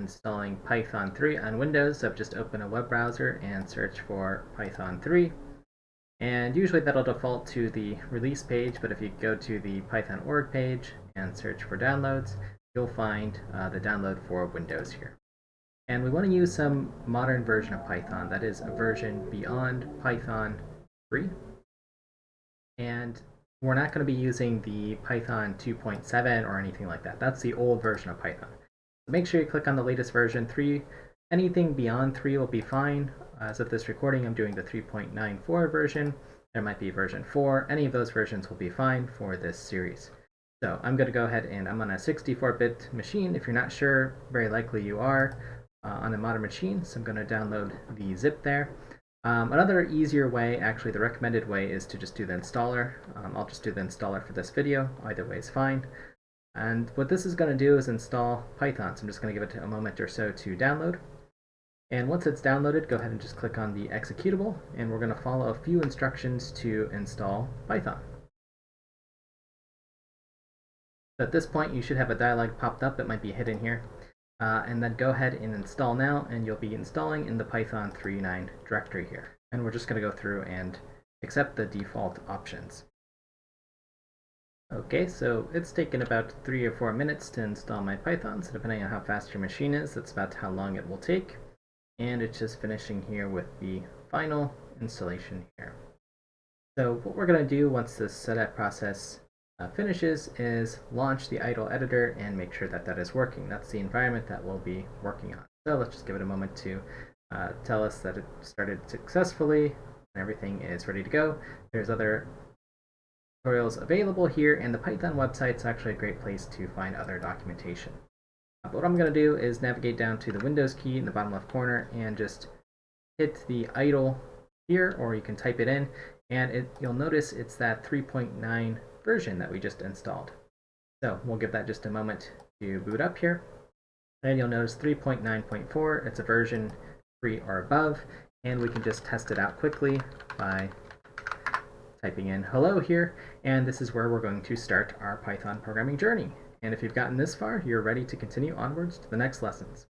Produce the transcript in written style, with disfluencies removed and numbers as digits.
installing Python 3 on Windows. So just open a web browser and search for Python 3. And usually that'll default to the release page, but if you go to the Python org page and search for downloads, you'll find the download for Windows here. And we want to use some modern version of Python, that is a version beyond Python 3. And we're not going to be using the Python 2.7 or anything like that. That's the old version of Python. So make sure you click on the latest version 3. Anything beyond 3 will be fine. As of this recording, I'm doing the 3.94 version. There might be version 4. Any of those versions will be fine for this series. So I'm going to go ahead and I'm on a 64-bit machine. If you're not sure, very likely you are on a modern machine. So I'm going to download the zip there. Another easier way, actually the recommended way, is to just do the installer. I'll just do the installer for this video. Either way is fine. And what this is going to do is install Python. So I'm just going to give it a moment or so to download. And once it's downloaded, go ahead and just click on the executable, and we're going to follow a few instructions to install Python. So at this point, you should have a dialog popped up. It might be hidden here. And then go ahead and install now, and you'll be installing in the Python 3.9 directory here. And we're just going to go through and accept the default options. Okay, so it's taken about 3 or 4 minutes to install my Python, so depending on how fast your machine is, that's about how long it will take. And it's just finishing here with the final installation here. So what we're going to do once this setup process finishes is launch the idle editor and make sure that that is working. That's the environment that we'll be working on. So let's just give it a moment to tell us that it started successfully and everything is ready to go. There's other tutorials available here, and the Python website is actually a great place to find other documentation. But what I'm going to do is navigate down to the Windows key in the bottom left corner and just hit the idle here, or you can type it in, and you'll notice it's that 3.9 version that we just installed. So we'll give that just a moment to boot up here. And you'll notice 3.9.4, it's a version 3 or above, and we can just test it out quickly by typing in hello here, and this is where we're going to start our Python programming journey. And if you've gotten this far, you're ready to continue onwards to the next lessons.